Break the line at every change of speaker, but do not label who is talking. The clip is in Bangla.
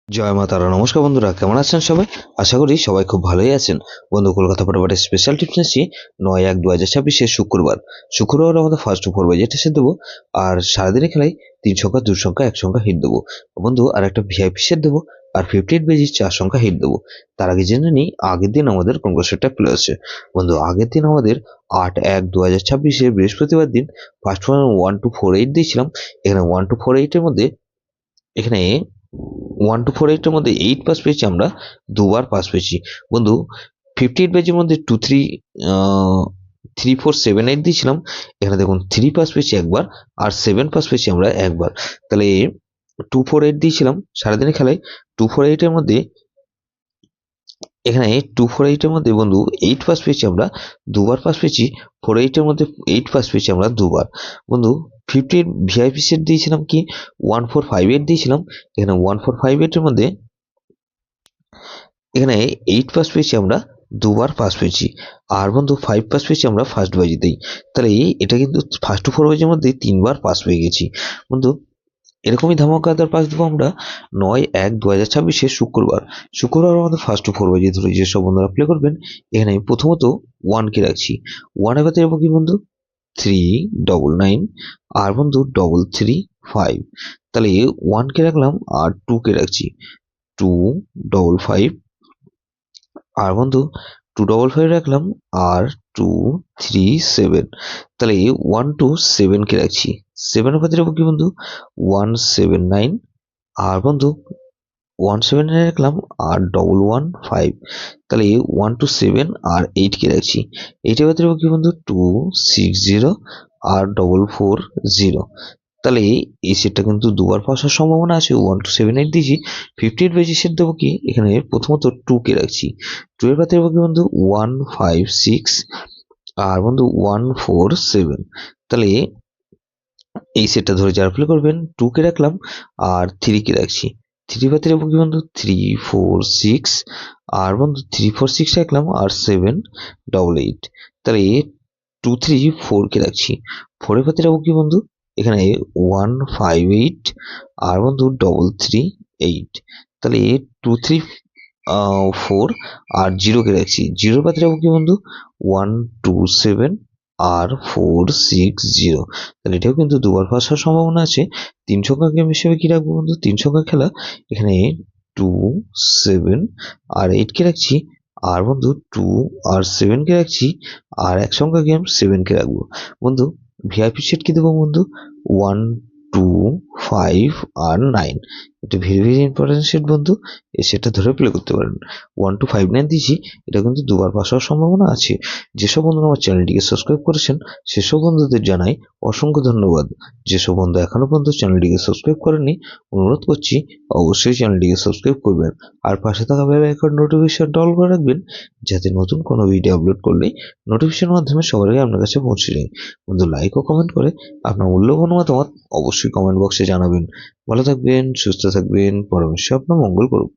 জয় মা তারা। নমস্কার বন্ধুরা, কেমন আছেন সবাই? আশা করি সবাই খুব ভালোই আছেন। বন্ধু, কলকাতা ফটোফটের স্পেশাল টিপস নিচ্ছি 9/1/2026 শুক্রবার আমাদের ফার্স্ট 4 বাজে এসে দেবো। আর সারাদিনে খেলায় 3 সংখ্যা 2 সংখ্যা 1 সংখ্যা হিট দেবো বন্ধু, আর একটা ভিআইপি সেট দেবো, আর 58 বেজি 4 সংখ্যা হিট দেবো। তার আগে জেনে নিই আগের দিন আমাদের কোন কোন সেটটা প্লে আছে। বন্ধু, আগের দিন আমাদের 8/1/2026 বৃহস্পতিবার দিন ফার্স্ট 1248 দিয়েছিলাম। এখানে 1248 এর মধ্যে এখানে 1248 এর মধ্যে 8 পাস পেয়েছি, আমরা দুবার পাস পেয়েছি বন্ধু। 58 পেজের মধ্যে 3478 দিয়েছিলাম, এখানে দেখুন 3 পাস পেয়েছি একবার, আর 7 পাস পেয়েছি আমরা একবার। তাহলে 248 দিয়েছিলাম সারাদিনের খেলায়। 248 এর মধ্যে এখানে 248 এর মধ্যে বন্ধু 8 পাস পেয়েছি আমরা দুবার পাস পেয়েছি। 48 এর মধ্যে 8 পাস পেয়েছি আমরা দুবার বন্ধু। 58 ভিআইপি সেট দিয়েছিলাম কি 1458 দিয়েছিলাম, এখানে 1458 এর মধ্যে এখানে 8 পাস পেয়েছি আমরা দুবার পাস পেয়েছি, আর বন্ধু 5 পাস পেয়েছি আমরা ফার্স্ট বাজিতেই। তাহলে এটা কিন্তু ফার্স্ট 4 বাজির মধ্যে 3বার পাস পেয়ে গেছি বন্ধু। এরকমই ধামাকাদার পাস দেবো আমরা 9/1/2026 শুক্রবার আমাদের ফার্স্ট 4 বাজে ধরে যেসব বন্ধুরা প্লে করবেন। এখানে আমি প্রথমত 1 কে রাখছি। 1 এর ভেতরে কি বন্ধু 399, আর বন্ধু 335। তাহলে 1 কে রাখলাম আর 2 কে রাখছি 255, আর বন্ধু 255 রাখলাম আর 237। তাহলে 127 কে রাখছি। 7 এর ভেতরে কি বন্ধু 179, আর বন্ধু 179 রাখলাম আর 115। তাহলে 127 আর 8 কে রাখছি। 8 এর ভেতরে কি বন্ধু 260 আর 440। তাহলে এই সেটটা কিন্তু দুবার পাস হওয়ার সম্ভাবনা আছে। 1278 দিয়েছি। 58 বেজি সেট দেবো কি এখানে প্রথমত 2 কে রাখছি। 2 এর পাতে কি বন্ধু 156, আর বন্ধু 147। তাহলে এই সেটটা ধরে যারা প্লে করবেন 2 কে রাখলাম আর 3 কে রাখছি। 3 পাতে কি বন্ধু 346, আর বন্ধু 346 রাখলাম আর 788। তাহলে 234 কে রাখছি। 4 এর পাতে কি বন্ধু এখানে 158, আর বন্ধু 338। তাহলে 234 আর 0 কে রাখছি। 0 পাতে কি বন্ধু 127 আর 460। তাহলে এটাও কিন্তু দুবার পাস হওয়ার সম্ভাবনা আছে। 3 সংখ্যা গেম হিসেবে কি রাখবো বন্ধু 3 সংখ্যা খেলা, এখানে 2 7 আর 8 কে রাখছি, আর বন্ধু 2 আর 7 কে রাখছি, আর এক সংখ্যা গেম 7 কে রাখবো বন্ধু। ভিআইপি সেট কি দেবো বন্ধু 1 2 5 আর 9। এটা ভেরি ভেরি ইম্পর্টেন্ট সেট বন্ধু, এই সেটটা ধরে প্লে করতে পারেন। 1259 দিয়েছি, এটা কিন্তু দুবার পাস হওয়ার সম্ভাবনা আছে। যেসব বন্ধুরা আমার চ্যানেলটিকে সাবস্ক্রাইব করেছেন সেসব বন্ধুদের জানাই অসংখ্য ধন্যবাদ। যেসব বন্ধু এখনো পর্যন্ত চ্যানেলটিকে সাবস্ক্রাইব করেননি, অনুরোধ করছি অবশ্যই চ্যানেলটিকে সাবস্ক্রাইব করবেন, আর পাশে থাকা বেল আইকন নোটিফিকেশনটা অল করে রাখবেন, যাতে নতুন কোনো ভিডিও আপলোড করলে নোটিফিকেশনের মাধ্যমে সবার আগে আপনার কাছে পৌঁছে যায়। বন্ধু, লাইক ও কমেন্ট করে আপনার মূল্যবান মতামত অবশ্যই কমেন্ট বক্সে জানাবেন। ভালো থাকবেন, সুস্থ থাকবেন, পরমেশ্বর আপনার মঙ্গল করুন।